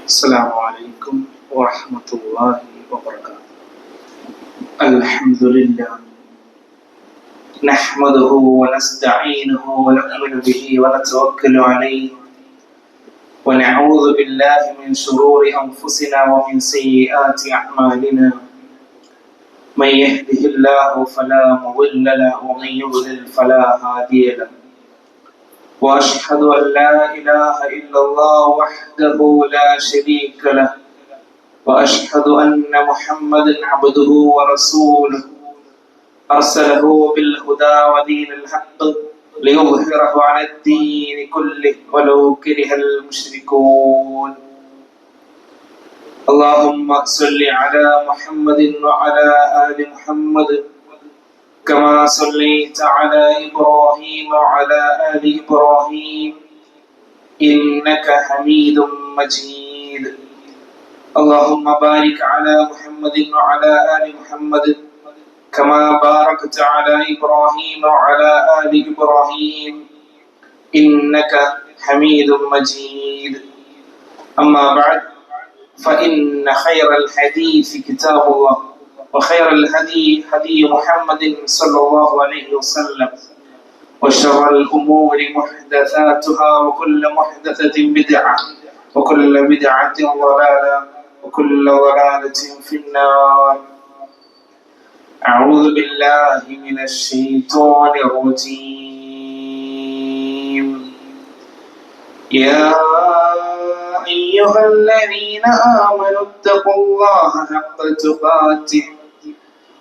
السلام عليكم ورحمة الله وبركاته. الحمد لله نحمده ونستعينه ونؤمن به ونتوكل عليه ونعوذ بالله من شرور أنفسنا ومن سيئات أعمالنا. من يهده الله فلا مضل له ومن يضلل فلا هادي له. وأشهد أن لا إله إلا الله وحده لا شريك له وأشهد أن محمدا عبده ورسوله أرسله بالهدى ودين الحق ليظهره على الدين كله ولو كره المشركون. اللهم صل على محمد وعلى آل محمد كما صليت على إبراهيم وعلى آل إبراهيم إنك حميد مجيد. اللهم بارك على محمد وعلى آل محمد كما باركت على إبراهيم وعلى آل إبراهيم إنك حميد مجيد. أما بعد فإن خير الحديث كتاب الله وخير الهدي هدي محمد صلى الله عليه وسلم وشر الأمور محدثاتها وكل محدثة بدعة وكل بدعة ضلالة وكل ضلالة في النار. أعوذ بالله من الشيطان الرجيم. يا أيها الذين آمنوا اتقوا الله حق تقاته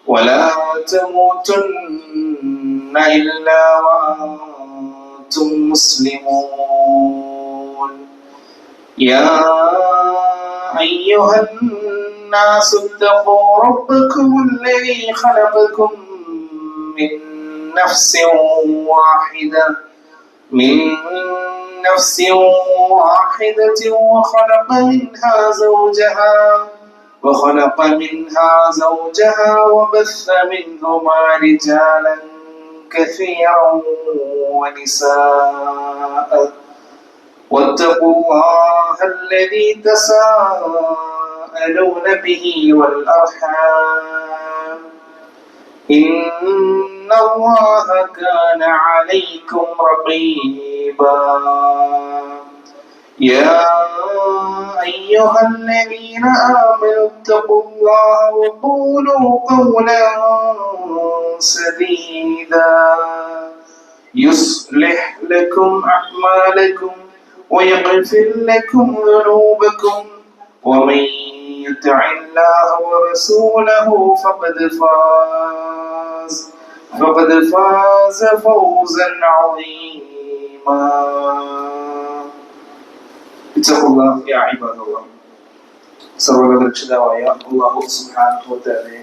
ولا تموتن إلا وأنتم مسلمون. يا أيها الناس اتقوا ربكم الذي خلقكم من نفس واحدة وخلق منها زوجها وبث منهما رجالا كثيرا ونساء واتقوا الله الذي تساءلون به والأرحام إن الله كان عليكم رقيبا. يا أيها الذين آمنوا اتقوا الله وقولوا قولا سديدا يصلح لكم أعمالكم ويغفر لكم ذنوبكم ومن يطع الله ورسوله فقد فاز فوزا عظيما. اتقوا الله يا عباد الله. സർവ്വരക്ഷിതാവായ അല്ലാഹു സുബ്ഹാനഹു വ തആലയെ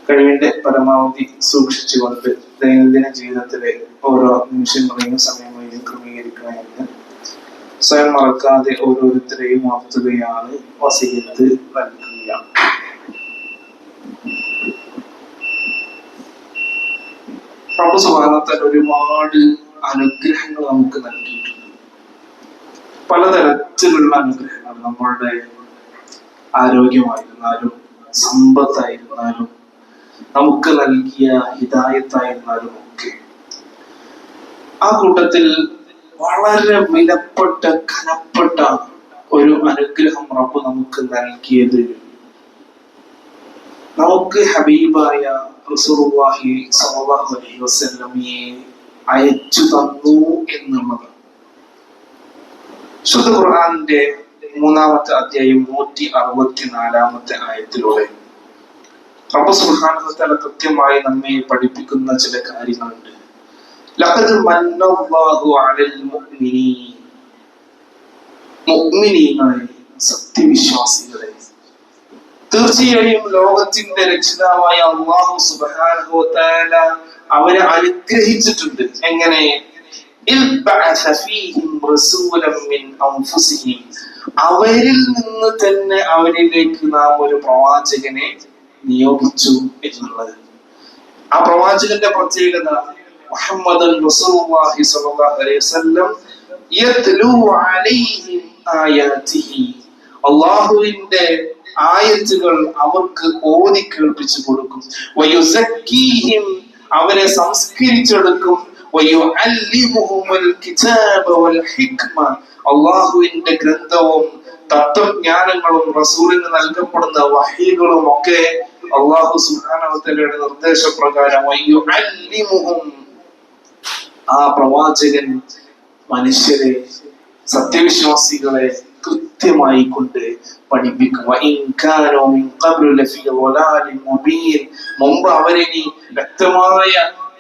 കഴിവിന്റെ പരമാവധി സൂക്ഷിച്ചുകൊണ്ട് ദൈനംദിന ജീവിതത്തിലെ ഓരോ നിമിഷങ്ങളെയും സമയങ്ങളെയും ക്രമീകരിക്കണമെന്ന് സ്വയം മറക്കാതെ ഓരോരുത്തരെയും ഉണർത്തുകയാണ്, വസിയത്ത് നൽകുകയാണ്. റബ്ബ് സുബ്ഹാനഹു വ തആല ഒരുപാട് അനുഗ്രഹങ്ങൾ നമുക്ക് നൽകിയിട്ടുണ്ട്. പലതരത്തിലുള്ള അനുഗ്രഹങ്ങൾ നമ്മളുടെ ആരോഗ്യമായിരുന്നാലും സമ്പത്തായിരുന്നാലും നമുക്ക് നൽകിയ ഹിദായത്തായിരുന്നാലും ഒക്കെ. ആ കൂട്ടത്തിൽ വളരെ വിലപ്പെട്ട കനപ്പെട്ട ഒരു അനുഗ്രഹം റബ്ബ് നമുക്ക് നൽകിയത് നമുക്ക് ഹബീബായ റസൂലുള്ളാഹി സ്വല്ലല്ലാഹു അലൈഹി വസല്ലമയെ അയച്ചു തന്നു എന്നുള്ളത്. ശുദ്ധ ഖുർആനിന്റെ 3-ാമത്തെ അധ്യായം 164-ാമത്തെ ആയത്തിലൂടെ റബ്ബ് സുബ്ഹാനഹു വ തആല കൃത്യമായി നമ്മെ പഠിപ്പിക്കുന്ന ചില കാര്യങ്ങളുണ്ട്. ലഖദ് മന്നല്ലാഹു അലൽ മുഅ്മിനീൻ, മുഅ്മിനീങ്ങളെ, സത്യവിശ്വാസികളെ, തീർച്ചയായും ലോകത്തിന്റെ രക്ഷിതാവായ അല്ലാഹു സുബ്ഹാനഹു വ തആല അവരെ അനുഗ്രഹിച്ചിട്ടുണ്ട്. എങ്ങനെ? അവരിൽ നിന്ന് തന്നെ അവരിലേക്ക് നാം ഒരു പ്രവാചകനെ നിയോഗിച്ചു എന്നുള്ളത്. ആ പ്രവാചകന്റെ പ്രത്യേകത മുഹമ്മദ് റസൂലുള്ളാഹി സ്വല്ലല്ലാഹു അലൈഹി വസല്ലം യത്ലു അലൈഹിം ആയാതിഹി, അള്ളാഹുവിന്റെ ആയത്തുകൾ അവർക്ക് ഓതി കേൾപ്പിച്ചു കൊടുക്കും. വയുസക്കീഹിം, അവരെ സംസ്കരിച്ചെടുക്കും. വയുഅല്ലിമുഹുൽ കിതാബ വൽ ഹിക്മ, അള്ളാഹുവിന്റെ ഗ്രന്ഥവും തത്വജ്ഞാനങ്ങളും റസൂലിന് നൽകപ്പെടുന്ന വഹീകളും ഒക്കെ അള്ളാഹു സുബ്ഹാനഹു വ തആലയുടെ നിർദ്ദേശപ്രകാരം വയുഅല്ലിമുഹും, ആ പ്രവാചകൻ മനുഷ്യരെ, സത്യവിശ്വാസികളെ കൃത്യമായി കൊണ്ട് പഠിപ്പിക്കും. മുമ്പ് അവരിനി വ്യക്തമായ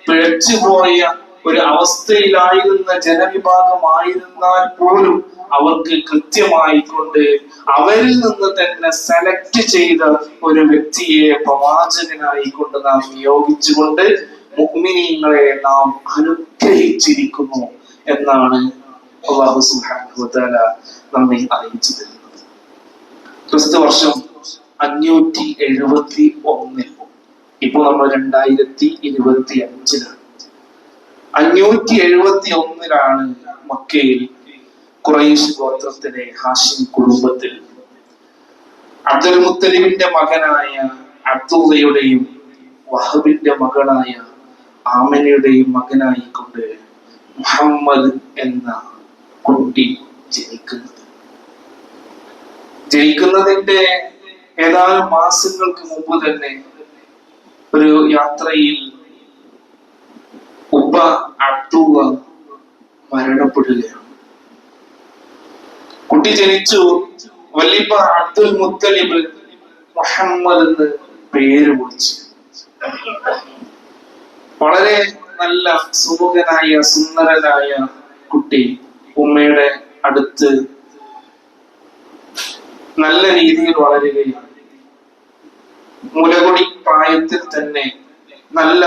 പിഴച്ചുപോയ ഒരു അവസ്ഥയിലായിരുന്ന ജനവിഭാഗമായിരുന്നാൽ പോലും അവർക്ക് കൃത്യമായി കൊണ്ട് അവരിൽ നിന്ന് തന്നെ സെലക്ട് ചെയ്ത ഒരു വ്യക്തിയെ പ്രവാചകനായി കൊണ്ട് നാം നിയോഗിച്ചുകൊണ്ട് മുഅ്മിനീങ്ങളെ നാം അനുഗ്രഹിച്ചിരിക്കുന്നു എന്നാണ് അല്ലാഹു സുബ്ഹാനഹു വ തആല നമ്മെ അറിയിച്ചു തരുന്നത്. ക്രിസ്തു വർഷം 571, ഇപ്പോൾ നമ്മൾ 2025-ലാണ്. 571 മക്കയിൽ ഖുറൈശ് ഗോത്രത്തിലെ ഹാഷിം കുടുംബത്തിൽ അബ്ദുൽ മുത്തലിബിന്റെ മകനായ അബ്ദുള്ളയുടെയും വഹബിന്റെ മകളായ ആമിനയുടെയും മകനായി കൊണ്ട് മുഹമ്മദ് എന്ന കുട്ടി ജനിക്കുന്നതിന്റെ ഏതാനും മാസങ്ങൾക്ക് മുമ്പ് തന്നെ ഒരു യാത്രയിൽ ഉപ്പ അബ്ദുള്ള മരണപ്പെടുകയാണ്. കുട്ടി ജനിച്ചു. വല്ലിപ്പ അബ്ദുൽ മുത്തലിബ് മുഹമ്മദ് എന്ന് പേര് വിളിച്ചു. വളരെ നല്ല സുമുഖനായ സുന്ദരനായ കുട്ടി ഉമ്മയുടെ അടുത്ത് നല്ല രീതിയിൽ വളരുകയാണ്. മുലകുടി പ്രായത്തിൽ തന്നെ നല്ല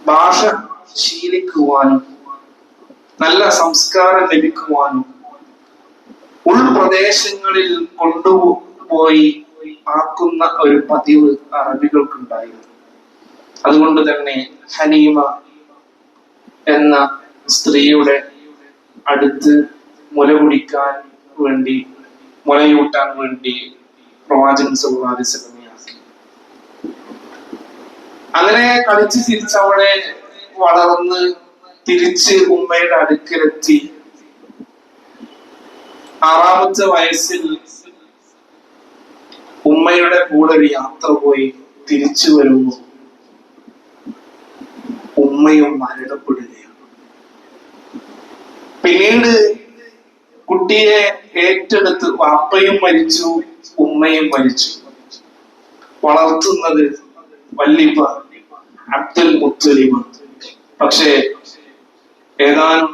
ഭാഷ ശീലിക്കുവാനും നല്ല സംസ്കാരം ലഭിക്കുവാനും ഉൾപ്രദേശങ്ങളിൽ കൊണ്ടുപോയി ആക്കുന്ന ഒരു പതിവ് അറബികൾക്കുണ്ടായിരുന്നു. അതുകൊണ്ട് തന്നെ ഹനീമ എന്ന സ്ത്രീയുടെ അടുത്ത് മുലയൂട്ടാൻ വേണ്ടി പ്രവാചകൻ സല്ലല്ലാഹു അലൈഹി വസല്ലം ആക്കി. അങ്ങനെ കളിച്ച് തിരിച്ചവളെ വളർന്ന് തിരിച്ച് ഉമ്മയുടെ അടുക്കലെത്തി. 6ാമത്തെ വയസ്സിൽ ഉമ്മയുടെ കൂടെ ഒരു യാത്ര പോയി തിരിച്ചു വരുന്നു. ഉമ്മയും മരണപ്പെടുകയാണ്. പിന്നീട് കുട്ടിയെ ഏറ്റെടുത്ത് വാപ്പയും മരിച്ചു, ഉമ്മയും മരിച്ചു. വളർത്തുന്നത് വല്ലിപ്പ അബ്ദുൽ മുത്തലിബ്. പക്ഷേ ഏതാനും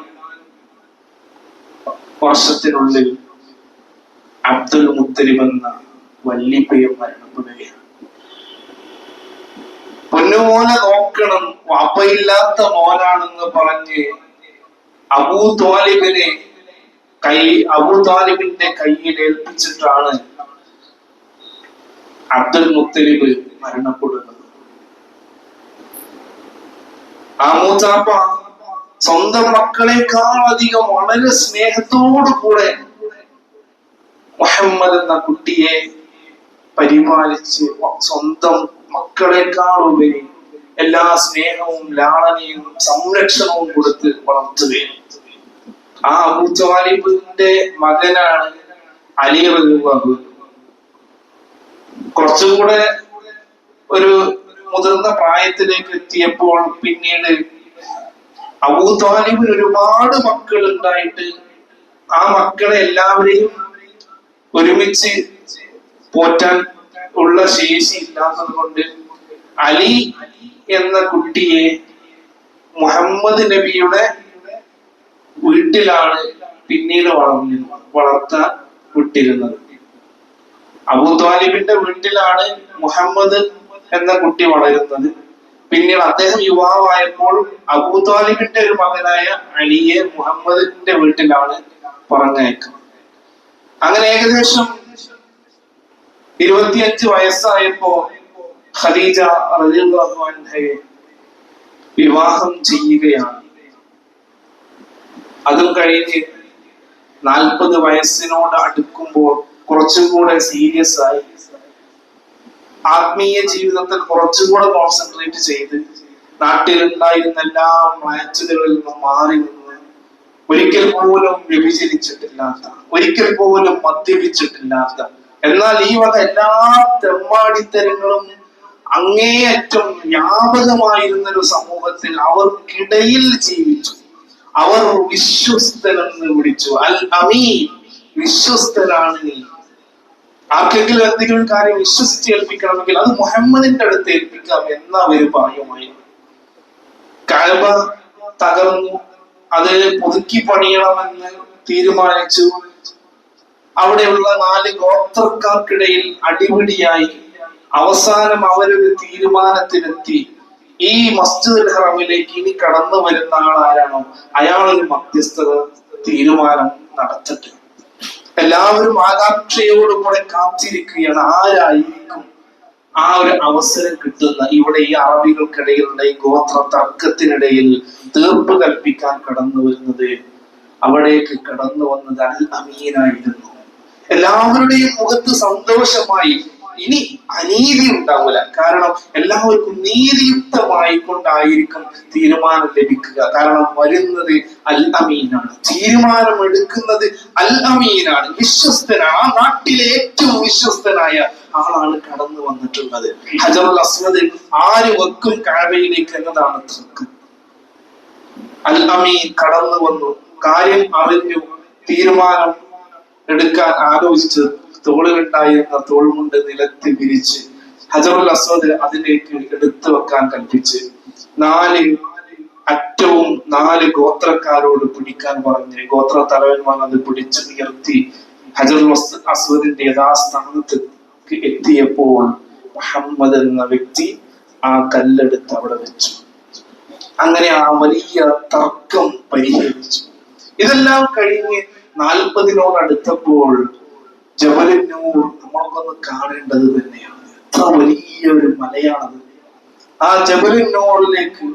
വർഷത്തിനുള്ളിൽ അബ്ദുൽ മുത്തലിബ് എന്ന വല്ലിപ്പയും മരണപ്പെടുകയാണ്. പൊന്നുമോനെ നോക്കണം, വാപ്പയില്ലാത്ത മോനാണെന്ന് പറഞ്ഞ് അബൂ ത്വാലിബിന്റെ കയ്യിൽ ഏൽപ്പിച്ചിട്ടാണ് അബ്ദുൽ മുത്തലിബ് മരണപ്പെടുന്നത്. ആ മൂത്താപ്പ സ്വന്തം മക്കളെക്കാൾ അധികം വളരെ സ്നേഹത്തോടു കൂടെ മുഹമ്മദ് എന്ന കുട്ടിയെ പരിപാലിച്ച് സ്വന്തം മക്കളെക്കാൾ ഉപരി എല്ലാ സ്നേഹവും ലാളനയും സംരക്ഷണവും കൊടുത്ത് വളർത്തുകയും. ആ അബൂ ത്വാലിബിന്റെ മകനാണ് അലി റളിയല്ലാഹു അൻഹു. കുറച്ചുകൂടെ ഒരു മുതിർന്ന പ്രായത്തിലേക്ക് എത്തിയപ്പോൾ പിന്നീട് അബൂ ത്വാലിബിന് ഒരുപാട് മക്കൾ ഉണ്ടായിട്ട് ആ മക്കളെ എല്ലാവരെയും ഒരുമിച്ച് പോറ്റാൻ ഉള്ള ശേഷി ഇല്ലാത്തത് കൊണ്ട് അലി എന്ന കുട്ടിയെ മുഹമ്മദ് നബിയുടെ വീട്ടിലാണ് പിന്നീട് വളർത്താൻ വിട്ടിരുന്നത്. അബൂ ത്വാലിബിന്റെ വീട്ടിലാണ് മുഹമ്മദ് എന്ന കുട്ടി വളരുന്നത്. പിന്നീട് അദ്ദേഹം യുവാവായപ്പോൾ അബൂ ത്വാലിബിന്റെ ഒരു മകനായ അലിയെ മുഹമ്മദിന്റെ വീട്ടിലാണ് പറഞ്ഞയക്കുന്നത്. അങ്ങനെ ഏകദേശം 25 വയസ്സായപ്പോ ഖദീജ റളിയല്ലാഹു അൻഹയെ വിവാഹം ചെയ്യുകയാണ്. അതും കഴിഞ്ഞ് 40 വയസ്സിനോട് അടുക്കുമ്പോൾ കുറച്ചും കൂടെ സീരിയസ് ആയി, ആത്മീയ ജീവിതത്തിൽ കുറച്ചുകൂടെ കോൺസെൻട്രേറ്റ് ചെയ്ത് നാട്ടിലുണ്ടായിരുന്ന എല്ലാ മാച്ചുകളിൽ നിന്നും മാറി നിന്ന് ഒരിക്കൽ പോലും വ്യഭിചരിച്ചിട്ടില്ലാത്ത, ഒരിക്കൽ പോലും മദ്യപിച്ചിട്ടില്ലാത്ത, എന്നാൽ ഈ വക എല്ലാ തെമ്മാടിത്തരങ്ങളും അങ്ങേയറ്റം വ്യാപകമായിരുന്ന ഒരു സമൂഹത്തിൽ അവർക്കിടയിൽ ജീവിച്ചു. അവർ വിശ്വസ്തനെന്ന് വിളിച്ചു. അൽ അമീൻ, വിശ്വസ്തനാണ് നീ. ആർക്കെങ്കിലും എന്തെങ്കിലും കാര്യം വിശ്വസിച്ച് ഏൽപ്പിക്കണമെങ്കിൽ അത് മുഹമ്മദിന്റെ അടുത്ത് ഏൽപ്പിക്കാം എന്ന് അവർ പറയുമായിരുന്നു. കഅബ തകർന്നു, അത് പുതുക്കി പണിയണമെന്ന് തീരുമാനിച്ചു. അവിടെയുള്ള 4 ഗോത്രക്കാർക്കിടയിൽ അടിപിടിയായി. അവസാനം അവരൊരു തീരുമാനത്തിലെത്തി, ഈ മസ്ജിദുൽ ഹറമിലേക്ക് ഇനി കടന്നു വരുന്ന ആളാരാണോ അയാളൊരു മധ്യസ്ഥത തീരുമാനം നടത്തട്ടെ. എല്ലാവരും ആകാംക്ഷയോടുകൂടെ കാത്തിരിക്കുകയാണ്, ആരായിരിക്കും ആ ഒരു അവസരം കിട്ടുന്ന. ഇവിടെ ഈ അറബികൾക്കിടയിലുള്ള ഈ ഗോത്ര തർക്കത്തിനിടയിൽ തീർപ്പ് കൽപ്പിക്കാൻ കടന്നു വരുന്നത്. അവിടേക്ക് കടന്നു വന്നത് അൽ അമീനായിരുന്നു. എല്ലാവരുടെയും മുഖത്ത് സന്തോഷമായി. ഇനി അനീതി ഉണ്ടാവില്ല, കാരണം എല്ലാവർക്കും നീതിയുക്തമായി കൊണ്ടായിരിക്കും തീരുമാനം ലഭിക്കുക. കാരണം വരുന്നത് അൽ അമീനാണ്, തീരുമാനം എടുക്കുന്നത് അൽ അമീനാണ്, വിശ്വസ്തനാണ്. ആ നാട്ടിലെ ഏറ്റവും വിശ്വസ്തനായ ആളാണ് കടന്നു വന്നിട്ടുള്ളത്. ഹജറുൽ അസ്വദ് ആര് വെക്കും കഅബയിലേക്ക് എന്നതാണ് തർക്കം. അൽ അമീൻ കടന്നു വന്നു, കാര്യം അറിഞ്ഞു, തീരുമാനം എടുക്കാൻ ആലോചിച്ച് തോളിലുണ്ടായിരുന്ന തോൾമുണ്ട് നിലത്ത് വിരിച്ച് ഹജറുൽ അസ്വദ് അതിലേക്ക് എടുത്തു വെക്കാൻ കൽപ്പിച്ച് 4 അറ്റവും 4 ഗോത്രക്കാരോട് പിടിക്കാൻ പറഞ്ഞ് ഗോത്ര തലവന്മാർ അത് പിടിച്ചു ഉയർത്തി ഹജറുൽ അസ്വദിന്റെ യഥാസ്ഥാനത്ത് എത്തിയപ്പോൾ മുഹമ്മദ് എന്ന വ്യക്തി ആ കല്ലെടുത്ത് അവിടെ വെച്ചു. അങ്ങനെ ആ വലിയ തർക്കം പരിഹരിച്ചു. ഇതെല്ലാം കഴിഞ്ഞ് 40നോട് അടുത്തപ്പോൾ ജബലുൻ നൂർ നമ്മൾക്കൊന്ന് കാണേണ്ടത് തന്നെയാണ്. എത്ര വലിയൊരു മലയാണത്. ആ ജബലുൻ നൂറിലേക്ക്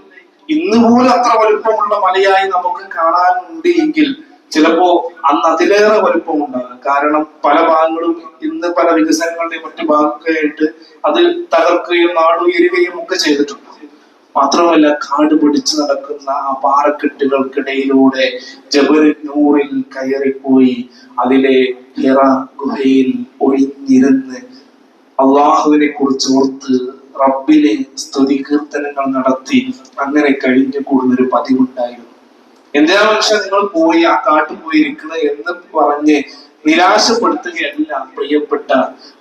ഇന്ന് പോലും അത്ര വലുപ്പമുള്ള മലയായി നമുക്ക് കാണാനുണ്ട് എങ്കിൽ ചിലപ്പോ അന്ന് അതിലേറെ വലുപ്പമുണ്ടാകും. കാരണം പല ഭാഗങ്ങളും ഇന്ന് പല വികസനങ്ങളുടെയും മറ്റു ഭാഗങ്ങളായിട്ട് അത് തകർക്കുകയും നാടുയരുകയും ഒക്കെ ചെയ്തിട്ടുണ്ട്. മാത്രമല്ല, കാട് പിടിച്ചു നടക്കുന്ന ആ പാറക്കെട്ടുകൾക്കിടയിലൂടെ ജബലുൻ നൂറിൽ കയറിപ്പോയി അതിലെ ഹിറ ഗുഹയിൽ ഒഴിഞ്ഞിരുന്ന് അള്ളാഹുവിനെ കുറിച്ച് ഓർത്ത് റബ്ബിനെ സ്തുതി കീർത്തനങ്ങൾ നടത്തി അങ്ങനെ കഴിഞ്ഞു കൂടുന്നൊരു പതിവുണ്ടായിരുന്നു. എന്തിനാ മനുഷ്യൻ നിങ്ങൾ പോയി ആ കാട്ടിൽ പോയിരിക്കുന്നത് എന്ന് പറഞ്ഞ് നിരാശപ്പെടുത്തുകയല്ല പ്രിയപ്പെട്ട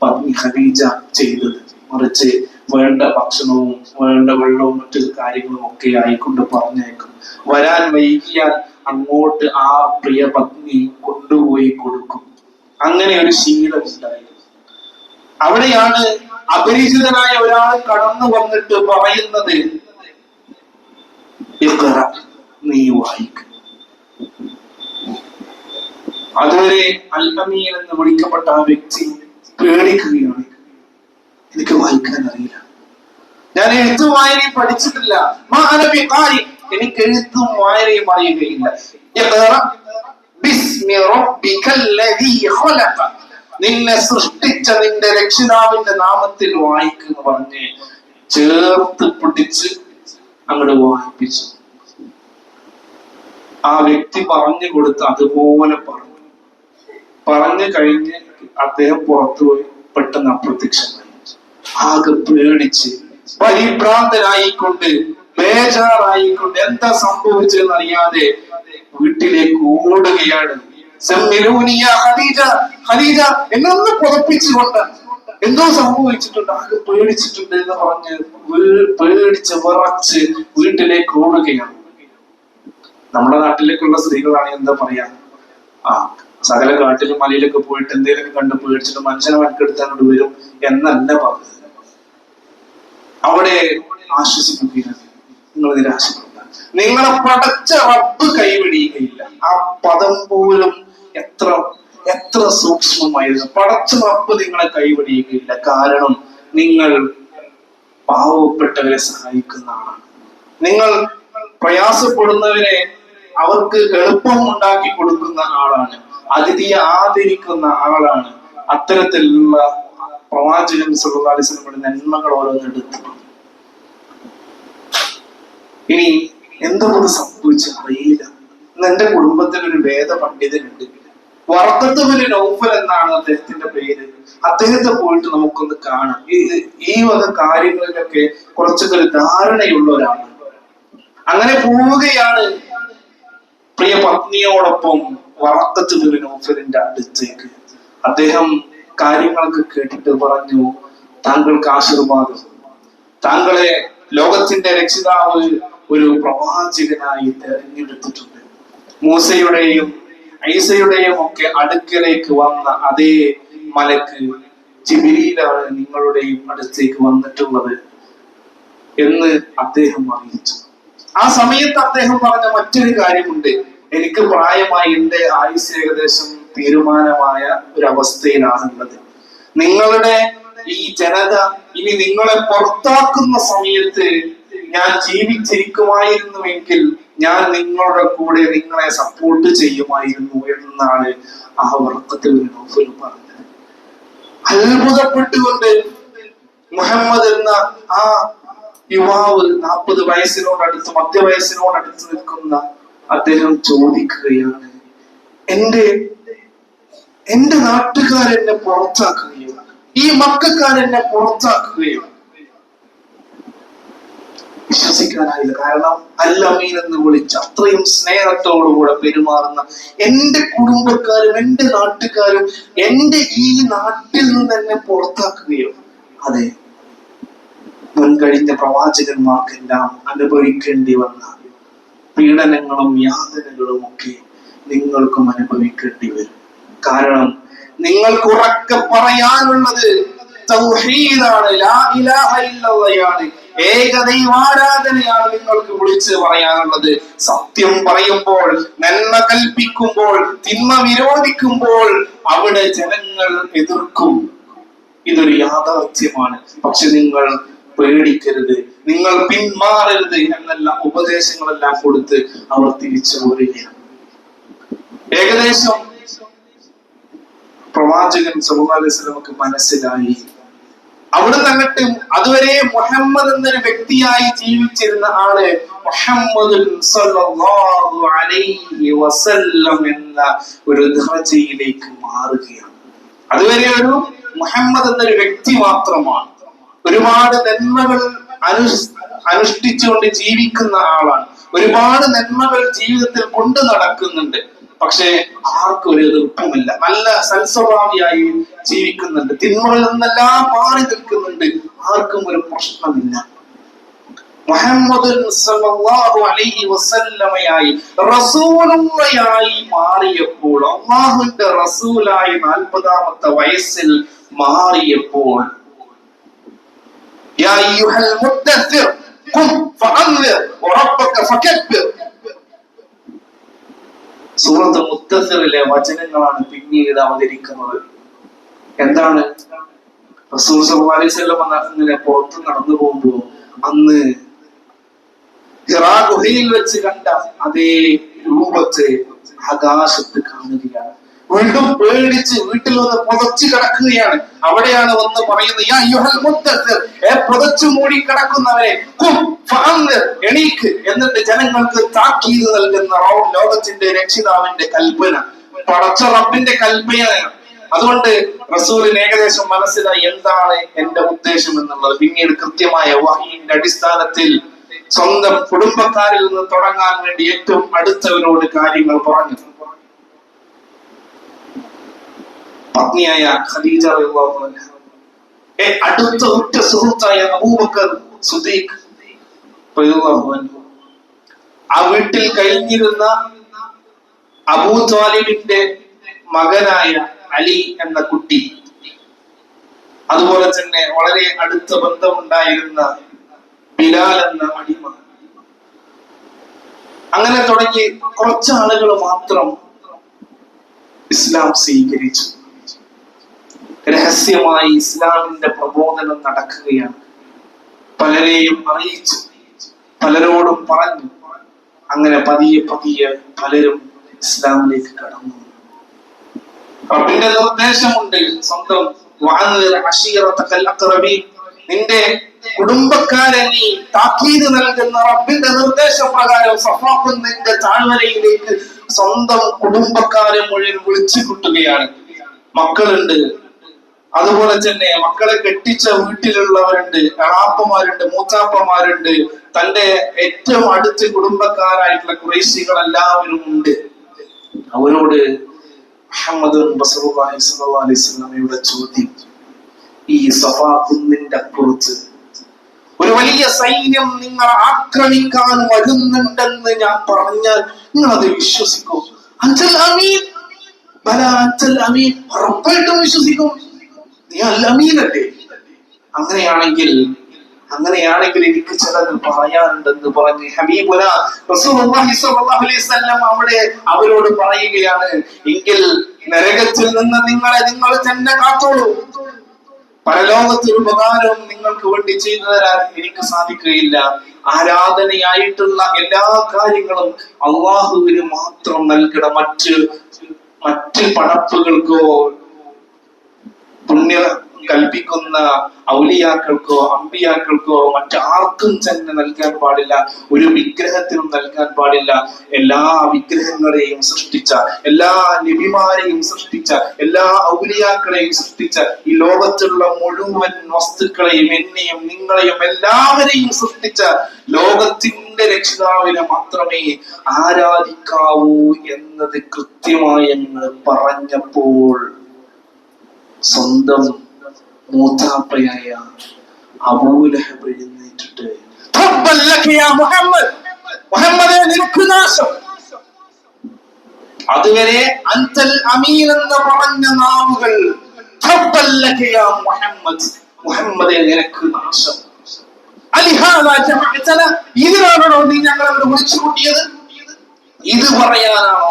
പത്നി ഖദീജ ചെയ്തത്. മറിച്ച് വേണ്ട ഭക്ഷണവും വേണ്ട വെള്ളവും മറ്റു കാര്യങ്ങളും ഒക്കെ ആയിക്കൊണ്ട് പറഞ്ഞേക്കും. വരാൻ വൈകിയാൽ അങ്ങോട്ട് ആ പ്രിയ പത്നി കൊണ്ടുപോയി കൊടുക്കും. അങ്ങനെ ഒരു ശീലം ഉണ്ടായിരുന്നു. അവിടെയാണ് അപരിചിതനായ ഒരാൾ കടന്നു വന്നിട്ട് പറയുന്നത്, നീ വായിക്ക. അതുവരെ അൽ അമീൻ എന്ന് വിളിക്കപ്പെട്ട ആ വ്യക്തി പേടിക്കുകയാണ്. എനിക്ക് വായിക്കാൻ അറിയില്ല, ഞാൻ എഴുത്തും വായനയും പഠിച്ചിട്ടില്ല, എനിക്ക് എഴുത്തും വായനയും അറിയുകയില്ല. നിന്നെ സൃഷ്ടിച്ച നിന്റെ രക്ഷിതാവിന്റെ നാമത്തിൽ വായിക്കുന്നു പറഞ്ഞ് ചേർത്ത് പിടിച്ച് അങ്ങോട്ട് വായിപ്പിച്ചു. ആ വ്യക്തി പറഞ്ഞു കൊടുത്ത് അതുപോലെ പറഞ്ഞു കഴിഞ്ഞ് അദ്ദേഹം പുറത്തുപോയി. പെട്ടെന്ന് അപ്രത്യക്ഷമായി. ആകെ പേടിച്ച് പരിഭ്രാന്തനായിക്കൊണ്ട് ബേജാറായിക്കൊണ്ട് എന്താ സംഭവിച്ചതെന്ന് അറിയാതെ വീട്ടിലേക്ക് ഓടുകയാണ്. ഖദീജ എന്നൊന്ന് പുറപ്പിച്ചുകൊണ്ട് എന്തോ സംഭവിച്ചിട്ടുണ്ട്, ആകെ പേടിച്ചിട്ടുണ്ട് എന്ന് പറഞ്ഞ് പേടിച്ച് വിറച്ച് വീട്ടിലേക്ക് ഓടുകയാണ്. നമ്മുടെ നാട്ടിലേക്കുള്ള സ്ത്രീകളാണ് എന്താ പറയാ, സകല കാട്ടിലും മലയിലൊക്കെ പോയിട്ട് എന്തെങ്കിലും കണ്ട് പേടിച്ചിട്ട് മനുഷ്യനെ വനക്കെടുത്താനോട് വരും എന്നല്ല പറഞ്ഞത്. അവിടെ ആശ്വസിപ്പിക്കുകയാണ്, നിങ്ങൾ നിരാശപ്പെടുക, നിങ്ങളെ പടച്ച റബ്ബ് കൈവിടിയുകയില്ല. ആ പദം പോലും എത്ര സൂക്ഷ്മമായിരുന്നു. പടച്ച റബ്ബ് നിങ്ങളെ കൈവിടിയുകയില്ല. കാരണം നിങ്ങൾ പാവപ്പെട്ടവരെ സഹായിക്കുന്ന ആളാണ്. നിങ്ങൾ പ്രയാസപ്പെടുന്നവരെ അവർക്ക് എളുപ്പം ഉണ്ടാക്കി കൊടുക്കുന്ന ആളാണ്. അതിഥിയെ ആദരിക്കുന്ന ആളാണ്. അത്തരത്തിലുള്ള പ്രവാചകൻ സല്ലല്ലാഹു അലൈഹി വസല്ലമയുടെ നന്മകൾ ഓരോന്നെടുത്തു. ഇനി എന്തുകൊണ്ട് സംഭവിച്ചു അറിയില്ല. എന്റെ കുടുംബത്തിൽ ഒരു വേദ പണ്ഡിതനുണ്ട്, വറഖത്ത് ബിൻ നൗഫൽ എന്നാണ് അദ്ദേഹത്തിന്റെ പേര്. അദ്ദേഹത്തെ പോയിട്ട് നമുക്കൊന്ന് കാണാം. ഈ വക കാര്യങ്ങളിലൊക്കെ കുറച്ചൊക്കെ ഒരു ധാരണയുള്ള ഒരാളാണ്. അങ്ങനെ പോവുകയാണ് പ്രിയ പത്നിയോടൊപ്പം വറഖത്ത് ബിൻ നൗഫലിന്റെ അടുത്തേക്ക്. അദ്ദേഹം കാര്യങ്ങളൊക്കെ കേട്ടിട്ട് പറഞ്ഞു, താങ്കൾക്ക് ആശീർവാദം, താങ്കളെ ലോകത്തിന്റെ രക്ഷിതാവ് ഒരു പ്രവാചകനായി തെരഞ്ഞെടുത്തിട്ടുണ്ട്. മൂസയുടെയും ഈസയുടെയും ഒക്കെ അടുക്കലേക്ക് വന്ന അതേ മലക്ക് ജിബ്രീലാണ് നിങ്ങളുടെയും അടുത്തേക്ക് വന്നിട്ടുള്ളത് എന്ന് അദ്ദേഹം അറിയിച്ചു. ആ സമയത്ത് അദ്ദേഹം പറഞ്ഞ മറ്റൊരു കാര്യമുണ്ട്, എനിക്ക് പ്രായമായി, എന്റെ ആയുസ് ഏകദേശം തീരുമാനമായ ഒരു അവസ്ഥയിലാണുള്ളത്. നിങ്ങളുടെ ഈ ജനത ഇനി നിങ്ങളെ പുറത്താക്കുന്ന സമയത്ത് ഞാൻ ജീവിച്ചിരിക്കുമായിരുന്നുവെങ്കിൽ ഞാൻ നിങ്ങളുടെ കൂടെ നിങ്ങളെ സപ്പോർട്ട് ചെയ്യുമായിരുന്നു എന്നാണ് ആ വറഖത്ത് ബിൻ നൗഫൽ പറഞ്ഞത്. അത്ഭുതപ്പെട്ടുകൊണ്ട് മുഹമ്മദ് എന്ന ആ യുവാവ് 40 വയസ്സിനോടടുത്ത്, മധ്യവയസ്സിനോടടുത്ത് നിൽക്കുന്ന അദ്ദേഹം ചോദിക്കുകയാണ്, എന്റെ നാട്ടുകാരെന്നെ പുറത്താക്കുകയോ, ഈ മക്കാരെന്നെ പുറത്താക്കുകയോ? വിശ്വസിക്കാനായില്ല. കാരണം അൽ-അമീൻ എന്ന് വിളിച്ച് അത്രയും സ്നേഹത്തോടുകൂടെ പെരുമാറുന്ന എന്റെ കുടുംബക്കാരും എന്റെ നാട്ടുകാരും എന്റെ ഈ നാട്ടിൽ നിന്ന് എന്നെ പുറത്താക്കുകയോ? അതെ, മുൻകഴിഞ്ഞ പ്രവാചകന്മാർക്കെല്ലാം അനുഭവിക്കേണ്ടി വന്ന പീഡനങ്ങളും യാതനകളും ഒക്കെ നിങ്ങൾക്കും അനുഭവിക്കേണ്ടി വരും. കാരണം നിങ്ങൾക്ക് ഉറക്കെ പറയാനുള്ളത് തൗഹീദാണ്, ലാ ഇലാഹ ഇല്ലല്ലാഹ്, ഏകദൈവാരാധനയാണ് നിങ്ങൾക്ക് വിളിച്ച് പറയാനുള്ളത്. സത്യം പറയുമ്പോൾ, നന്മ കൽപ്പിക്കുമ്പോൾ, തിന്മ വിരോധിക്കുമ്പോൾ അവിടെ ജനങ്ങൾ എതിർക്കും. ഇതൊരു യാഥാർത്ഥ്യമാണ്. പക്ഷെ നിങ്ങൾ പേടിക്കരുത്, നിങ്ങൾ പിന്മാറരുത് എന്നെല്ലാം ഉപദേശങ്ങളെല്ലാം കൊടുത്ത് അവർ തിരിച്ചു പോരുകയാണ്. ഏകദേശം പ്രവാചകൻ സല്ലല്ലാഹു അലൈഹി വസല്ലമക്ക് മനസ്സിലായി. അവിടെ നിന്നിട്ട് അതുവരെ മുഹമ്മദ് എന്നൊരു വ്യക്തിയായി ജീവിച്ചിരുന്ന ആള് മുഹമ്മദ് സല്ലല്ലാഹു അലൈഹി വസല്ലം എന്ന ഒരു ദർജയിലേക്ക് മാറുകയാണ്. അതുവരെ ഒരു മുഹമ്മദ് എന്നൊരു വ്യക്തി മാത്രമാണ്. ഒരുപാട് നന്മകൾ അനുഷ്ഠിച്ചുകൊണ്ട് ജീവിക്കുന്ന ആളാണ്. ഒരുപാട് നന്മകൾ ജീവിതത്തിൽ കൊണ്ടു നടക്കുന്നുണ്ട്. പക്ഷെ ആർക്കും ഒരു എതിർപ്പുമില്ല. നല്ല സൽസ്വഭാവിയായി ജീവിക്കുന്നുണ്ട്. തിന്മകളിൽ നിന്നെല്ലാം മാറി നിൽക്കുന്നുണ്ട്. ആർക്കും ഒരു പ്രശ്നമില്ല. മുഹമ്മദ് സല്ലല്ലാഹു അലൈഹി വസല്ലമയായി റസൂലുള്ളായി മാറിയപ്പോൾ, അല്ലാഹുവിന്റെ റസൂലായി 40ാമത്തെ വയസ്സിൽ മാറിയപ്പോൾ, യാ അയ്യുഹൽ മുദ്ദസ്സിർ ഖും ഫഅൻദിർ വറബ്ബക ഫകബ്ബിർ, സൂറത്ത് മുദ്ദസ്സിറിലെ വചനങ്ങളാണ് പിന്നീട് അവതരിക്കുന്നത്. എന്താണ്? റസൂൽ സല്ലല്ലാഹു അലൈഹി വസല്ലം ഇങ്ങനെ പുറത്ത് നടന്നു പോകുമ്പോ അന്ന് ഹിറാ ഗുഹയിൽ വെച്ച് കണ്ട അതേ രൂപത്തെ ആകാശത്ത് കാണുകയാണ്. വീണ്ടും പേടിച്ച് വീട്ടിൽ വന്ന് പുതച്ചു കിടക്കുകയാണ്. അവിടെയാണ് വന്ന് പറയുന്നത്, യാ അയ്യുഹൽ മുദ്ദസ്സിർ, പുതച്ചു മൂടി കിടക്കുന്നവരെ ഖും ഫഅൻദിർ, എണീക്ക്. എന്നിട്ട് ജനങ്ങൾക്ക് താക്കീത് നൽകുന്ന ലോകത്തിന്റെ രക്ഷിതാവിന്റെ കൽപ്പന, പടച്ച റബ്ബിന്റെ കൽപ്പനയാണ്. അതുകൊണ്ട് റസൂലിന് ഏകദേശം മനസ്സിലായി എന്താണ് എന്റെ ഉദ്ദേശം എന്നുള്ളത്. പിന്നീട് കൃത്യമായ വഹീന്റെ അടിസ്ഥാനത്തിൽ സ്വന്തം കുടുംബക്കാരിൽ നിന്ന് തുടങ്ങാൻ വേണ്ടി ഏറ്റവും അടുത്തവരോട് കാര്യങ്ങൾ പറഞ്ഞു. പത്നിയായ ഖദീജ റളിയല്ലാഹു അൻഹ, അടുത്ത ഉറ്റ സുഹൃത്തായ അബൂബക്കർ സിദ്ദീഖ് റളിയല്ലാഹു അൻഹു, ആ വീട്ടിൽ കഴിഞ്ഞിരുന്ന അബൂ ത്വാലിബിന്റെ മകനായ അലി എന്ന കുട്ടി, അതുപോലെ തന്നെ വളരെ അടുത്ത ബന്ധമുണ്ടായിരുന്ന ബിലാൽ എന്ന അടിമ, അങ്ങനെ തുടങ്ങി കുറച്ചാളുകൾ മാത്രം ഇസ്ലാം സ്വീകരിച്ചു. രഹസ്യമായി ഇസ്ലാമിന്റെ പ്രബോധനം നടക്കുകയാണ്. പലരെയും അറിയിച്ചു, പലരോടും പറഞ്ഞു. അങ്ങനെ പതിയെ പതിയെ പലരും ഇസ്ലാമിലേക്ക് കടന്നു. റബ്ബിന്റെ നിർദ്ദേശമുണ്ട് സ്വന്തം നിന്റെ കുടുംബക്കാരെ നീ താക്കീത് നൽകുന്ന റബ്ബിന്റെ നിർദ്ദേശപ്രകാരം സഫാ കുന്നിന്റെ താഴ്വരയിലേക്ക് സ്വന്തം കുടുംബക്കാരെ മുഴുവൻ വിളിച്ചു കൂട്ടുകയാണ്. മക്കളുണ്ട്, അതുപോലെ തന്നെ മക്കളെ കെട്ടിച്ച വീട്ടിലുള്ളവരുണ്ട്, എളാപ്പമാരുണ്ട്, മൂച്ചാപ്പമാരുണ്ട്, തന്റെ ഏറ്റവും അടുത്ത കുടുംബക്കാരായിട്ടുള്ള ഖുറൈശികൾ എല്ലാവരും ഉണ്ട്. അവരോട് മുഹമ്മദ് റസൂലുള്ളാഹി സ്വല്ലല്ലാഹു അലൈഹി വസല്ലമയുടെ ചോദ്യം, ഈ സഫാ കുന്നിന്റെ അപ്പുറത്ത് ഒരു വലിയ സൈന്യം നിങ്ങൾ ആക്രമിക്കാൻ വരുന്നുണ്ടെന്ന് ഞാൻ പറഞ്ഞാൽ നിങ്ങൾ അത് വിശ്വസിക്കും? അൻതൽ അമീൻ, ബല അൻതൽ അമീൻ, ഉറപ്പായിട്ടും വിശ്വസിക്കും. നീ അൽ അമീനല്ലേ? അങ്ങനെയാണെങ്കിൽ എനിക്ക് ചിലത് പറയാനുണ്ടെന്ന് പറഞ്ഞ് ഹബീബുന റസൂലുള്ളാഹി സ്വല്ലല്ലാഹു അലൈഹി വസല്ലം അവിടെ അവരോട് പറയുകയാണ്, എങ്കിൽ നരകത്തിൽ നിന്ന് നിങ്ങൾ തന്നെ കാത്തോളൂ. പരലോകത്തിൽ ഉപകാരവും നിങ്ങൾക്ക് വേണ്ടി ചെയ്തു തരാൻ എനിക്ക് സാധിക്കുകയില്ല. ആരാധനയായിട്ടുള്ള എല്ലാ കാര്യങ്ങളും അള്ളാഹുവിന് മാത്രം നൽകണം. മറ്റ് പടപ്പുകൾക്കോ പുണ്യ കൽപ്പിക്കുന്ന ഔലിയാക്കൾക്കോ അമ്പിയാക്കൾക്കോ മറ്റാർക്കും തന്നെ നൽകാൻ പാടില്ല. ഒരു വിഗ്രഹത്തിനും നൽകാൻ പാടില്ല. എല്ലാ വിഗ്രഹങ്ങളെയും സൃഷ്ടിച്ച, എല്ലാ നബിമാരെയും സൃഷ്ടിച്ച, എല്ലാ ഔലിയാക്കളെയും സൃഷ്ടിച്ച, ഈ ലോകത്തുള്ള മുഴുവൻ വസ്തുക്കളെയും എന്നെയും നിങ്ങളെയും എല്ലാവരെയും സൃഷ്ടിച്ച ലോകത്തിന്റെ രക്ഷിതാവിനെ മാത്രമേ ആരാധിക്കാവൂ എന്നത് കൃത്യമായി അങ്ങ് പറഞ്ഞപ്പോൾ സ്വന്തം മൂത്താപ്പയായ അബൂലഹബ് എഴുന്നേറ്റിട്ട് മുഹമ്മദേ നിനക്ക് നാശം. അതുവരെ അൻതൽ അമീൻ എന്ന് പറഞ്ഞ നാവുകൾ മുഹമ്മദേ നിനക്ക് നാശം. ഇതിനാണോ നീ ഞങ്ങളെ വിളിച്ചു കൂട്ടിയത്? ഇത് പറയാനാണോ?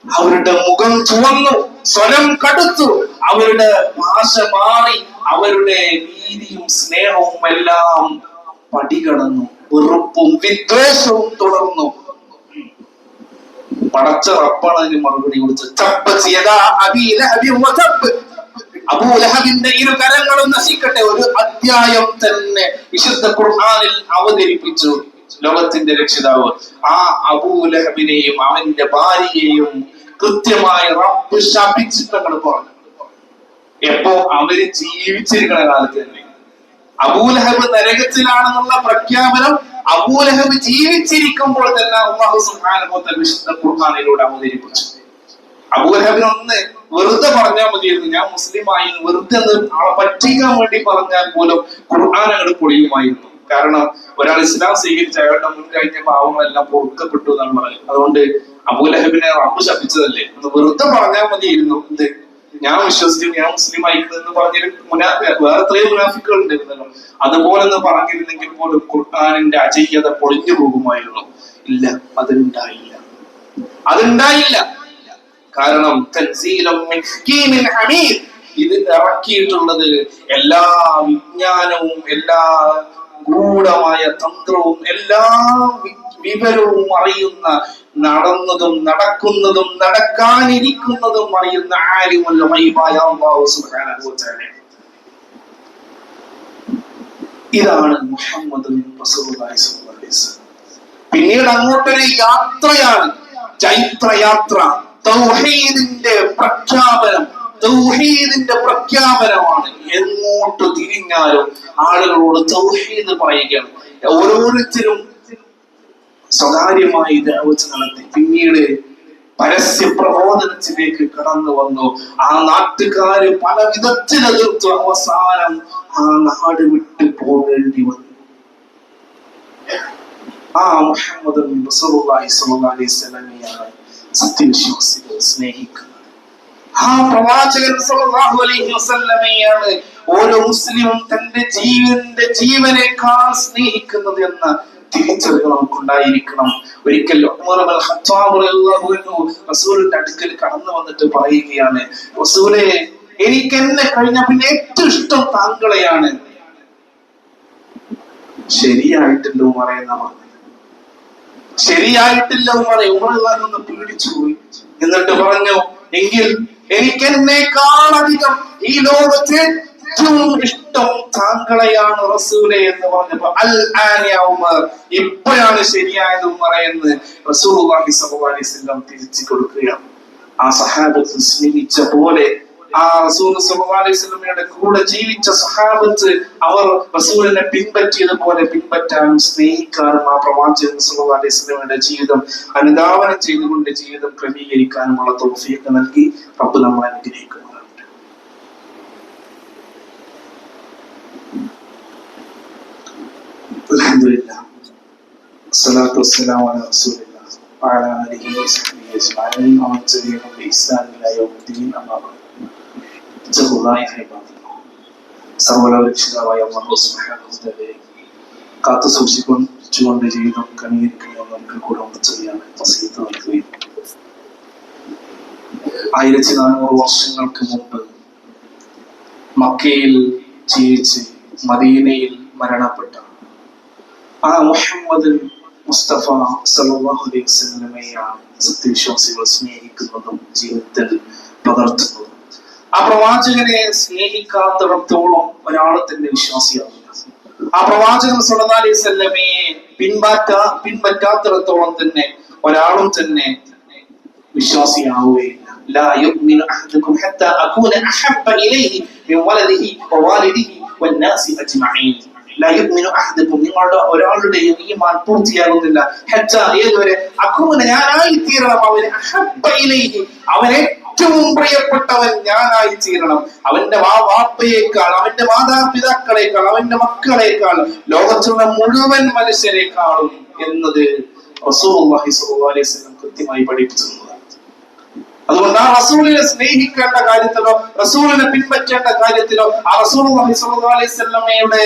അവരുടെ മുഖം ചുവന്നു, സ്വരം കടുത്തു, അവരുടെ ഭാഷ മാറി, അവരുടെ നീതിയും സ്നേഹവും എല്ലാം പടികടന്നു, വെറുപ്പും വിദ്വേഷവും തുടർന്നു. പടച്ച റബ്ബാണ് അതിന് മറുപടി കൊടുത്തത്. അബൂലഹബിന്റെ ഇരു കരങ്ങളും നശിക്കട്ടെ. ഒരു അധ്യായം തന്നെ വിശുദ്ധ ഖുർആനിൽ അവതരിപ്പിച്ചു ലോകത്തിന്റെ രക്ഷിതാവ്. ആ അബൂലഹബിനെയും അവന്റെ ഭാര്യയെയും കൃത്യമായി റബ്ബ് ശപിച്ചിട്ടങ്ങൾ പറഞ്ഞു. എപ്പോ? അവര് ജീവിച്ചിരിക്കുന്ന കാലത്ത് തന്നെ. അബൂലഹബ് നരകത്തിലാണെന്നുള്ള പ്രഖ്യാപനം അബൂലഹബ് ജീവിച്ചിരിക്കുമ്പോൾ തന്നെ അല്ലാഹു സുബ്ഹാനഹു വ തആല വിശുദ്ധ ഖുർആനിലൂടെ അവതരിപ്പിച്ചു. അബൂലഹബിനൊന്ന് വെറുതെ പറഞ്ഞാൽ മതിയായിരുന്നു, ഞാൻ മുസ്ലിമായി, വെറുതെ ആളെ പറ്റിക്കാൻ വേണ്ടി പറഞ്ഞാൽ പോലും ഖുർആൻ അങ്ങോട്ട് പൊളിയുമായിരുന്നു. കാരണം ഒരാൾ ഇസ്ലാം സ്വീകരിച്ച അയാളുടെ മുൻ കഴിഞ്ഞ പാവങ്ങളെല്ലാം പൊറുക്കപ്പെട്ടു എന്നാണ് പറയുന്നത്. അതുകൊണ്ട് അബൂലഹബിനെ റബ്ബ് ശപിച്ചതല്ലേ എന്ന് വെറുതെ പറഞ്ഞാൽ മതിയായിരുന്നു. എന്ത്, ഞാൻ വിശ്വസിച്ചു, ഞാൻ മുസ്ലിം ആയിരിക്കുന്നു പറഞ്ഞിട്ട് വേറെ എത്രയും മുനാഫിക്കുകൾ ഉണ്ടായിരുന്നല്ലോ. അതുപോലെ ഒന്ന് പറഞ്ഞിരുന്നെങ്കിൽ പോലും ഖുർആനിന്റെ അജയ്യത പൊളിഞ്ഞു പോകുമായിരുന്നു. ഇല്ല, അതുണ്ടായില്ല. കാരണം ഇത് ഇറക്കിയിട്ടുള്ളത് എല്ലാ വിജ്ഞാനവും എല്ലാ ഗൂഢമായ തന്ത്രവും എല്ലാ വിവരവും അറിയുന്ന, നടന്നതും നടക്കുന്നതും നടക്കാനിരിക്കുന്നതും അറിയുന്ന ആലിമുൽ ഗൈബായ അല്ലാഹു സുബ്ഹാനഹു വ തആല. ഇതാണ് മുഹമ്മദ് റസൂലുള്ളാഹി സ്വല്ലല്ലാഹു അലൈഹി വസല്ലം. പിന്നീട് അങ്ങോട്ടൊരു യാത്രയാണ്, ചൈത്രയാത്ര. തൗഹീദിന്റെ പ്രഖ്യാപനമാണ്. എങ്ങോട്ട് തിരിഞ്ഞാലും ആളുകളോട് തൗഹീദ് പറയുകയാണ്. ഓരോരുത്തരും സ്വകാര്യമായി ദഅവത്ത് നടത്തി പിന്നീട് പരസ്യ പ്രബോധനത്തിലേക്ക് കടന്നു വന്നു. ആ നാട്ടുകാര് പല വിധത്തിൽ എതിർത്തു. അവസാനം ആ നാട് വിട്ടു പോകേണ്ടി വന്നു. ആ മുഹമ്മദ് റസൂലുള്ളാഹി സ്വല്ലല്ലാഹു അലൈഹി വസല്ലമയാണ് സത്യവിശ്വാസികൾ സ്നേഹിക്കുന്നത്. ആ പ്രവാചകൻ സ്വല്ലല്ലാഹു അലൈഹി വസല്ലമയാണ് ഓരോ മുസ്ലിമും തന്റെ ജീവനേക്കാൾ സ്നേഹിക്കുന്നത് എന്ന തിരിച്ചറിവ് നമുക്കുണ്ടായിരിക്കണം. ഒരിക്കൽ ഉമർ ഇബ്നുൽ ഖത്താബ് റളിയല്ലാഹു അൻഹു റസൂലിന്റെ അടുക്കൽ കടന്നു വന്നിട്ട് പറയുകയാണ്, റസൂലേ, എനിക്ക് എന്നെ കഴിഞ്ഞ പിന്നെ ഏറ്റവും ഇഷ്ടം താങ്കളെയാണ്. ശരിയായിട്ടില്ല ഉമറേ എന്നാ പറഞ്ഞത്. ശരിയായിട്ടില്ല ഉമറേ. ഉമർ ഒന്ന് പേടിച്ചു പോയി. എന്നിട്ട് പറഞ്ഞു, എങ്കിൽ എനിക്ക് എന്നേക്കാളധികം ഈ ലോകത്തെ ഏറ്റവും ഇഷ്ടം താങ്കളെയാണ് റസൂലെ എന്ന് പറഞ്ഞപ്പോ അൽ ആന യാ ഉമർ, ഇപ്പോഴാണ് ശരിയായത് ഉമറേ എന്ന് റസൂലുള്ളാഹി സ്വല്ലല്ലാഹു അലൈഹി വസല്ലം തിരിച്ചു കൊടുക്കുകയാണ്. ആ സഹാബത്ത് സ്നേഹിച്ച പോലെ, ആ റസൂൽ സ്വല്ലല്ലാഹു അലൈഹി വസല്ലമയുടെ കൂടെ ജീവിച്ച സഹാബത്ത് അവർ റസൂലിനെ പിൻപറ്റിയതുപോലെ പിൻപറ്റാനും സ്നേഹിക്കാനും ആ പ്രവാചകൻ സ്വല്ലല്ലാഹു അലൈഹി വസല്ലമയുടെ ജീവിതം അനുധാവനം ചെയ്തുകൊണ്ട് ജീവിതം ക്രമീകരിക്കാനുമുള്ള തൗഫീഖ് നൽകി റബ്ബ് നമ്മളെ അനുഗ്രഹിക്കുന്നു. അൽഹംദുലില്ലാഹ് വസ്സലാത്തു വസ്സലാമു അലാ റസൂലില്ലാഹ് വഅലാ ആലിഹി വസഹ്ബിഹി അജ്മഈൻ വമൻ തബിഅഹും ബിഇഹ്സാൻ ഇലാ യൗമിദ്ദീൻ. അമ്മാ ബഅദ്. സർവ്വലോകരക്ഷിതാവായ അല്ലാഹു സുബ്ഹാനഹു വ തആലയെ കാത്തു സൂക്ഷിച്ചുകൊണ്ട് ജീവിതം ക്രമീകരിക്കുകയും നമുക്ക് കൂടെ ചെയ്യാൻ വസീയത്ത് നൽകുകയും 1400 വർഷങ്ങൾക്ക് മുമ്പ് മക്കയിൽ ജീവിച്ച് മദീനയിൽ മരണപ്പെട്ട ആ മുഹമ്മദ് മുസ്തഫ സല്ലല്ലാഹു അലൈഹി വസല്ലമയെയാണ് സത്യവിശ്വാസികൾ സ്നേഹിക്കുന്നതും ജീവിതത്തിൽ പകർത്തുന്നതും. ആ പ്രവാചകനെ സ്നേഹിക്കാത്തിടത്തോളം ഒരാൾ തന്നെ വിശ്വാസിയാവില്ല. ആ പ്രവാചകൻ സല്ലല്ലാഹു അലൈഹി വസല്ലമയെ പിൻപറ്റാത്തിടത്തോളം തന്നെ ഒരാളും തന്നെ വിശ്വാസിയാവുകയില്ല. ലാ യുഅ്മിനു അഹദുകും ഹത്താ അകൂന അഹബ്ബ ഇലൈഹി മിൻ വലദിഹി വവാലിദിഹി വന്നാസി അജ്മഈൻ. ലാ യുഅ്മിനു അഹദുകും, നിങ്ങളുടെ ഒരാളുടെയും ഈമാൻ പൂർത്തിയാകുന്നില്ല. ഹത്താ, ഏതുവരെ? അകൂന, ഞാനായി തീരണം അവന്, അഹബ്ബ ഇലൈഹി, അവനെ ഏറ്റവും പ്രിയപ്പെട്ടവൻ ഞാനായി തീരണം. അവന്റെ വാപ്പയേക്കാൾ, അവന്റെ മാതാപിതാക്കളെക്കാൾ, അവന്റെ മക്കളെക്കാൾ, ലോകത്തുള്ള മുഴുവൻ മനുഷ്യരെക്കാളും എന്നത് റസൂലുള്ളാഹി സ്വല്ലല്ലാഹു അലൈഹി വസല്ലം കൃത്യമായി പഠിപ്പിച്ചിരുന്നതാണ്. അതുകൊണ്ട് ആ റസൂലിനെ സ്നേഹിക്കേണ്ട കാര്യത്തിലോ റസൂലിനെ പിൻപറ്റേണ്ട കാര്യത്തിലോ ആ റസൂലുള്ളാഹി സ്വല്ലല്ലാഹു അലൈഹി വസല്ലമയുടെ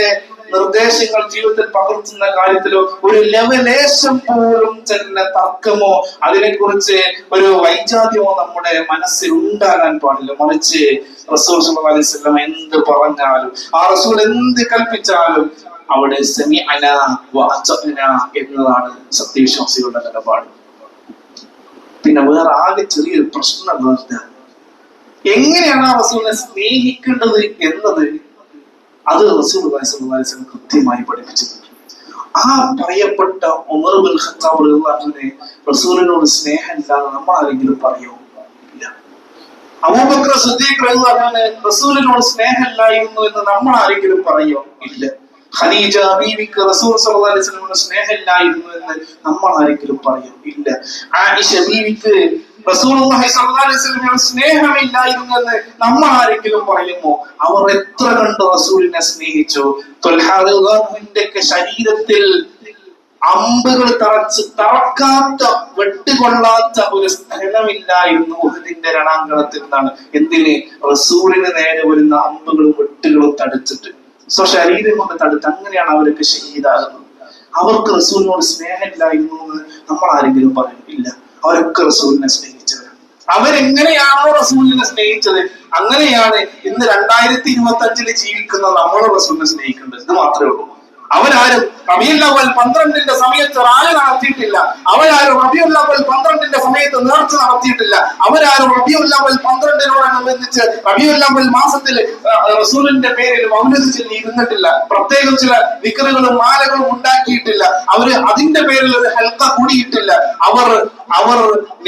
നിർദ്ദേശങ്ങൾ ജീവിതത്തിൽ പകർത്തുന്ന കാര്യത്തിലോ ഒരു ലെവലേശം പോലും തന്നെ തർക്കമോ അതിനെക്കുറിച്ച് ഒരു വൈജാത്യമോ നമ്മുടെ മനസ്സിൽ ഉണ്ടാകാൻ പാടില്ല. മറിച്ച് റസൂൽ സല്ലല്ലാഹു അലൈഹി വസല്ലം എന്ത് പറഞ്ഞാലും, ആ റസൂൽ എന്ത് കൽപ്പിച്ചാലും അവിടെ സമിഅന വ അതഅന എന്നതാണ് സത്യവിശ്വാസികളുടെ നിലപാട്. പിന്നെ വേറെ ആകെ ചെറിയൊരു പ്രശ്നം എന്താ, എങ്ങനെയാണ് ആ റസൂലിനെ സ്നേഹിക്കേണ്ടത് എന്നത് അത് റസൂലുള്ളാഹി സ്വല്ലല്ലാഹു അലൈഹി വസല്ലം കൃത്യമായി പഠിപ്പിച്ചിട്ടുണ്ട്. ആ പറയപ്പെട്ട ഉമർ ഇബ്നുൽ ഖത്താബ് റളിയല്ലാഹു അൻഹു റസൂലിനോട് സ്നേഹമില്ലാതെ നമ്മൾ ആരെങ്കിലും പറയോ? ഇല്ല. അബൂബക്കർ സിദ്ദീഖ് റളിയല്ലാഹു അൻഹു റസൂലിനോട് സ്നേഹമില്ലായിരുന്നു എന്ന് നമ്മൾ ആരെങ്കിലും പറയോ? ഇല്ല. ഖദീജ ബീവിക്ക് റസൂൽ സല്ലല്ലാഹു അലൈഹി വസല്ലമയുടെ സ്നേഹമില്ലായിരുന്നു എന്ന് നമ്മൾ ആരെങ്കിലും പറയോ? ഇല്ല. ആയിഷ ബീവിക്ക് റസൂലുള്ളാഹി സ്വല്ലല്ലാഹു അലൈഹി വസല്ലമയുടെ സ്നേഹമില്ലായിരുന്നു എന്ന് നമ്മൾ ആരെങ്കിലും പറയുമോ? അവർ എത്ര കണ്ട് റസൂലിനെ സ്നേഹിച്ചു. ത്വൽഹാന്റെ ശരീരത്തിൽ അമ്പുകൾ തറക്കാത്ത, വെട്ടുകൊള്ളാത്ത ഒരു സ്ഥലമില്ലായിരുന്നു ഉഹദിന്റെ രണാങ്കണത്തിൽ നിന്നാണ്. എന്തിന്? റസൂലിന് നേരെ വരുന്ന അമ്പുകളും വെട്ടുകളും തടുത്തിട്ട്, സ്വശരീരം കൊണ്ട് തടുത്ത്. അങ്ങനെയാണ് അവരൊക്കെ ഷഹീദാകുന്നത്. അവർക്ക് റസൂലിനോട് സ്നേഹമില്ലായിരുന്നു എന്ന് നമ്മൾ ആരെങ്കിലും പറയും? ഇല്ല. അവരൊക്കെ റസൂലിനെ സ്നേഹിച്ചവരാണ്. അവരെങ്ങനെയാണോ റസൂലിനെ സ്നേഹിച്ചത് അങ്ങനെയാണ് ഇന്ന് 2025 ജീവിക്കുന്ന നമ്മൾ റസൂലിനെ സ്നേഹിക്കേണ്ടത്. ഇത് മാത്രമേ ഉള്ളൂ. അവരാരും റബീഉൽ അവ്വൽ 12 സമയത്ത് റാലി നടത്തിയിട്ടില്ല. അവരാരും റബീഉൽ അവ്വൽ 12 സമയത്ത് നേർച്ച നടത്തിയിട്ടില്ല. അവരാരും റബീഉൽ അവ്വൽ 12 റബീഉൽ അവ്വൽ മാസത്തിൽ റസൂലിന്റെ പേരിൽ മൗലിദ് ചൊല്ലി ഇരുന്നിട്ടില്ല. പ്രത്യേകം ചില ദിക്റുകളും മാലകളും ഉണ്ടാക്കിയിട്ടില്ല. അവര് അതിന്റെ പേരിൽ ഒരു ഹൽക്ക കൂടിയിട്ടില്ല. അവർ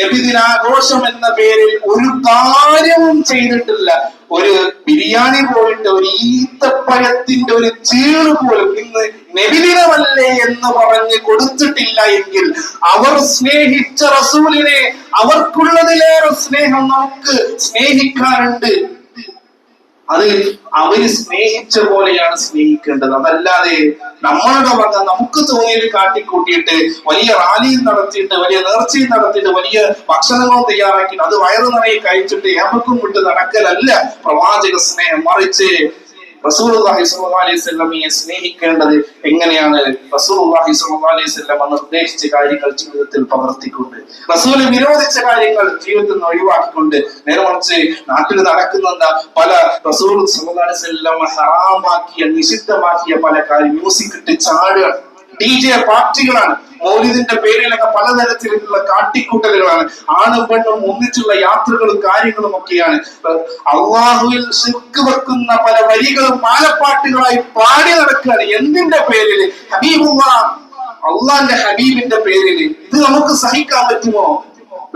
നബിദിനാഘോഷം എന്ന പേരിൽ ഒരു കാര്യവും ചെയ്തിട്ടില്ല. ഒരു ബിരിയാണി പോയിട്ട് ഒരു ഈത്തപ്പഴത്തിന്റെ ഒരു ചീള് പോലും ഇന്ന് നബിദിനമല്ലേ എന്ന് പറഞ്ഞ് കൊടുത്തിട്ടില്ല എങ്കിൽ അവർ സ്നേഹിച്ച റസൂലിനെ അവർക്കുള്ളതിലേറെ സ്നേഹം നമുക്ക് സ്നേഹിക്കാനുണ്ട്. അത് അവര് സ്നേഹിച്ച പോലെയാണ് സ്നേഹിക്കേണ്ടത്. അതല്ലാതെ നമ്മളുടെ വക നമുക്ക് തോന്നിയത് കാട്ടിക്കൂട്ടിയിട്ട് വലിയ റാലിയും നടത്തിയിട്ട് വലിയ നേർച്ചയും നടത്തിയിട്ട് വലിയ ഭക്ഷണങ്ങളും തയ്യാറാക്കിയിട്ട് അത് വയറു നിറയെ കഴിച്ചിട്ട് ഏമക്കും വിട്ട് നടക്കലല്ല പ്രവാചക സ്നേഹം. മറിച്ച് റസൂലുള്ളാഹി സ്വല്ലല്ലാഹു അലൈഹി വസല്ലമയെ സ്നേഹിക്കേണ്ടത് എങ്ങനെയാണ്? റസൂലുള്ളാഹി സ്വല്ലല്ലാഹു അലൈഹി വസല്ലം നിർദ്ദേശിച്ച കാര്യങ്ങൾ ജീവിതത്തിൽ പകർത്തിക്കൊണ്ട്, റസൂൽ വിരോധിച്ച കാര്യങ്ങൾ ജീവിതത്തിൽ നിന്ന് ഒഴിവാക്കിക്കൊണ്ട്, നേരെ മറിച്ച് നാട്ടിൽ നടക്കുന്ന പല റസൂൽ സ്വല്ലല്ലാഹു അലൈഹി വസല്ലം ഹറാമാക്കിയ, നിഷിദ്ധമാക്കിയ പല കാര്യം, മ്യൂസിക് ഇട്ട് ചാടുക, DJ പാർട്ടികളാണ്, മൗലിദിന്റെ പേരിലൊക്കെ പലതരത്തിലുള്ള കാട്ടിക്കൂട്ടലുകളാണ്. ആണും പെണ്ണും ഒന്നിച്ചുള്ള യാത്രകളും കാര്യങ്ങളും ഒക്കെയാണ്. അള്ളാഹുവിൽ ശിർക്ക് വെക്കുന്ന പല വരികളും മാലപ്പാട്ടുകളായി പാടി നടക്കുകയാണ്. എന്തിന്റെ പേരില്? ഹബീബുല്ലാഹ്, അള്ളാന്റെ ഹബീബിന്റെ പേരില്. ഇത് നമുക്ക് സഹിക്കാൻ പറ്റുമോ?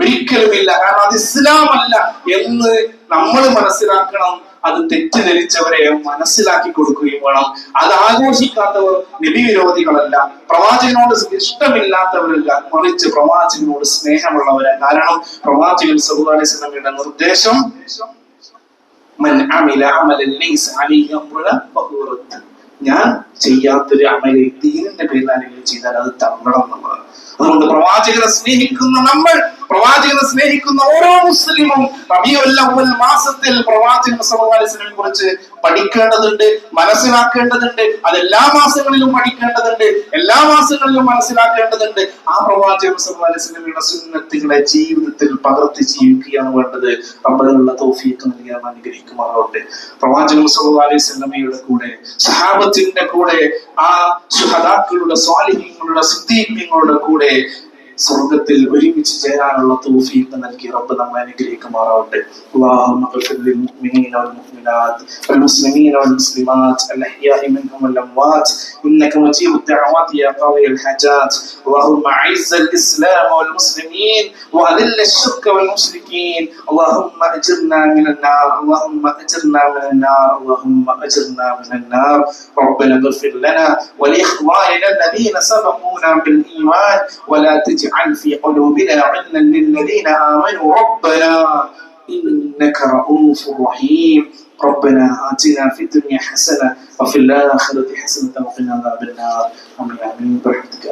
ഒരിക്കലുമില്ല. കാരണം അത് ഇസ്ലാമല്ല എന്ന് നമ്മൾ മനസ്സിലാക്കണം. അത് തെറ്റിദ്ധരിച്ചവരെ മനസ്സിലാക്കി കൊടുക്കുകയും വേണം. അത് ആഘോഷിക്കാത്തവർ നബി വിരോധികളല്ല, പ്രവാചകനോട് ഇഷ്ടമില്ലാത്തവരല്ല, മറിച്ച് പ്രവാചകനോട് സ്നേഹമുള്ളവരാ. കാരണം പ്രവാചകൻ സല്ലല്ലാഹു അലൈഹി വസല്ലമയുടെ നിർദ്ദേശം മൻ അമില അമലൻ ലൈസ അലൈഹി അംറുനാ ഫഹുവ റദ്ദ്. ഞാൻ ചെയ്യാത്തൊരു അമല് ദീനിന്റെ പേരിൽ ആരെങ്കിലും ചെയ്താൽ അത് തള്ളണം എന്നുള്ളതാണ്. അതുകൊണ്ട് പ്രവാചകനെ സ്നേഹിക്കുന്ന നമ്മൾ, പ്രവാചകനെ സ്നേഹിക്കുന്ന ഓരോ മുസ്ലിമും റബീഉൽ അവ്വൽ മാസത്തിൽ പ്രവാചകൻ സല്ലല്ലാഹു അലൈഹി വസല്ലമയെ കുറിച്ച് പഠിക്കേണ്ടതുണ്ട്, മനസ്സിലാക്കേണ്ടതുണ്ട്. അത് എല്ലാ മാസങ്ങളിലും പഠിക്കേണ്ടതുണ്ട്, എല്ലാ മാസങ്ങളിലും മനസ്സിലാക്കേണ്ടതുണ്ട്. ആ പ്രവാചകൻ സല്ലല്ലാഹു അലൈഹി വസല്ലമയുടെ സുന്നത്തുകളെ ജീവിതത്തിൽ പകർത്തി ജീവിക്കുകയാണ് വേണ്ടത്. റബ്ബിനുള്ള തൗഫീഖ് നൽകിയാൽ അനുഗ്രഹിക്കുമാറാവട്ടെ. പ്രവാചകൻ സല്ലല്ലാഹു അലൈഹി വസല്ലമയുടെ കൂടെ, സഹാബത്തിന്റെ കൂടെ, ആ ശുഹദാക്കളുടെ, സ്വാലിഹീങ്ങളുടെ, സിദ്ദീഖീങ്ങളുടെ കൂടെ സ്വർഗ്ഗത്തിൽ ഒരുമിച്ച് ചേരാനുള്ള തൗഫീഖ് നൽകി റബ്ബ് നമ്മെ അനുഗ്രഹിക്കുമാറാവട്ടെ. اللهم اغفر للمؤمنين والمؤمنات والمسلمين والمسلمات الأحياء منهم والأموات إنك مجيب الدعوات يا قاضي الحاجات. اللهم أعز الإسلام والمسلمين وأذل الشرك والمشركين. اللهم أجرنا من النار، اللهم أجرنا من النار، اللهم أجرنا من النار. ربنا اغفر لنا ولإخواننا الذين سبقونا بالإيمان ولا تجعل في قلوبنا غلا للذين آمنوا ربنا إنك رؤوف رحيم. ربنا آتنا في الدنيا حسنة وفي الآخرة حسنة وقنا عذاب النار. آمين برحمتك.